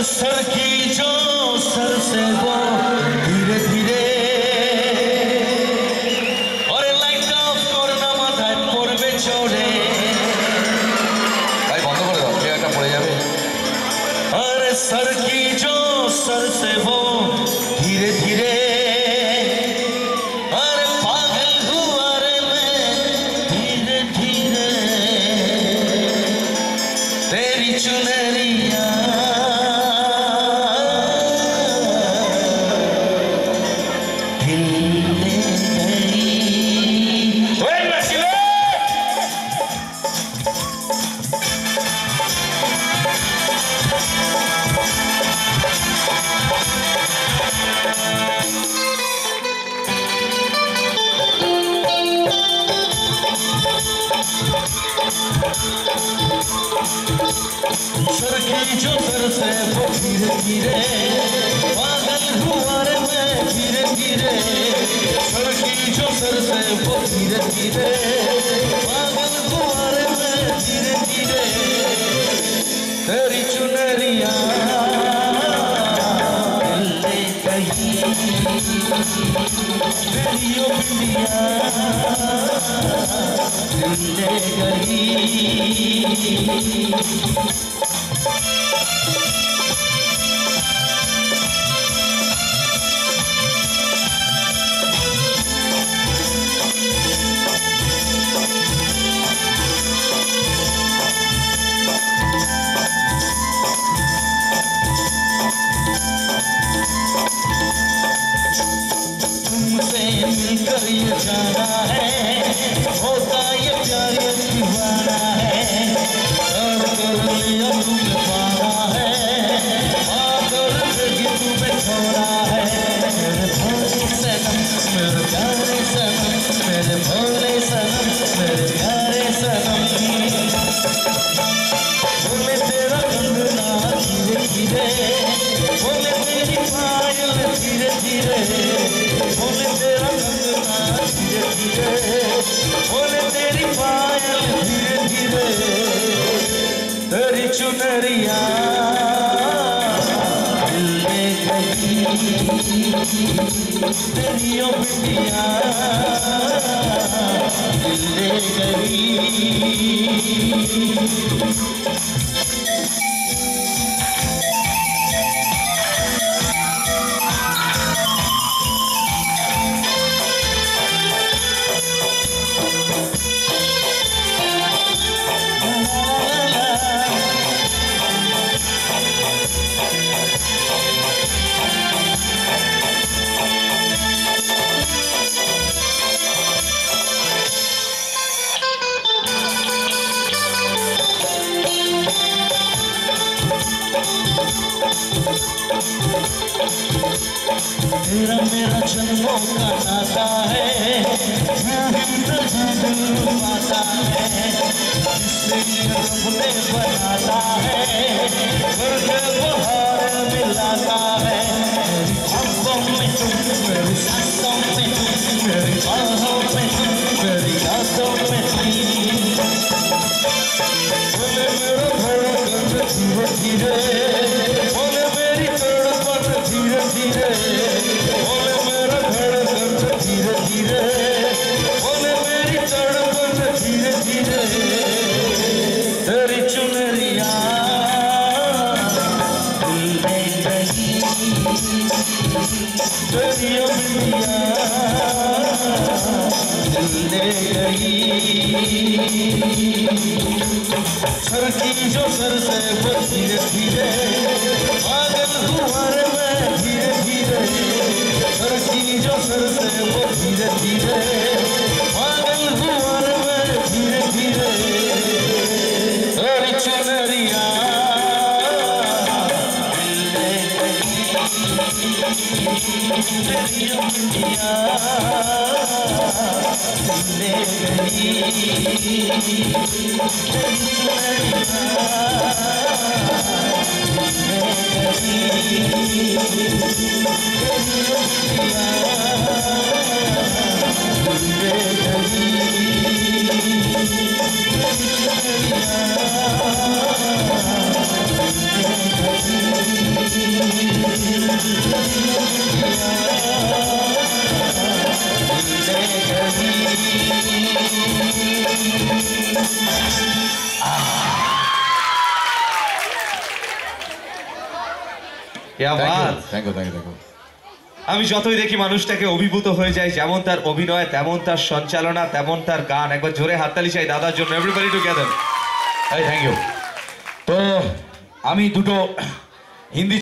Sir की जो sir से वो धीरे धीरे और लाइट অফ করে না মাথায় পড়বে চড়ে ভাই বন্ধ করে দাও একটা পড়ে যাবে अरे सर की जो सर से वो धीरे धीरे अरे पागल हुआ रे मैं धीरे धीरे तेरी चुनरिया सर की जो सर से वो धीरे धीरे पागल हुआ रे मैं धीरे धीरे सर की जो सर से वो धीरे धीरे पागल हुआ रे मैं धीरे धीरे तेरी चुनरिया दिल ले गई तेरी ओ बिंदिया दिल ले गई तुमसे मिलकर ये जाना है होता ये प्यार ये दीवाना है कर कर लिया तुमने पाना है आकर लगी तुम्हें छोड़ा है मेरे भोले सनम मेरे प्यारे सनम मेरे भोले सनम मेरे प्यारे सनम बोले तेरा कंगना धीरे धीरे बोले तेरी पायल धीरे धीरे बोले तेरा कंगना धीरे धीरे बोले तेरी पायल धीरे धीरे तेरी चुनरिया दिल ले गई तेरी ओ बिंदिया दिल ले गई तेरा मेरा जन्मों का नाता है पाता है जिससे रब ने बनाता है करके बहार मिलाता है मेरी आंखों में तुम मेरी सांसों में तुम मेरी बाहों में तुम मेरी यादों में तुम बोले मेरा धड़कन धीरे धीरे बोले मेरी तड़पन धीरे धीरे बोले मेरा धड़कन धीरे धीरे बोले मेरी तड़पन धीरे धीरे तेरी चुनरिया दिल ले गई तेरी ओ बिंदिया दिल ले गई सर की जो सर से वो धीरे धीरे पागल हुआ रे मैं धीरे धीरे सर की जो सर से वो धीरे धीरे पागल हुआ रे मैं धीरे धीरे तेरी चुनरिया दिल ले गई तेरी ओ बिंदिया दिल ले गई तेरी चुनरिया क्या बात। Thank you thank you thank you. আমি যতই দেখি মানুষটাকে অভিভূত হয়ে যায়, যেমন তার অভিনয়, তেমন তার সঞ্চালনা, তেমন তার গান। একবার জোরে হাততালি চাই দাদার জন্য, এভরিবডি টুগেদার। Thank you. তো আমি দুটো হিন্দি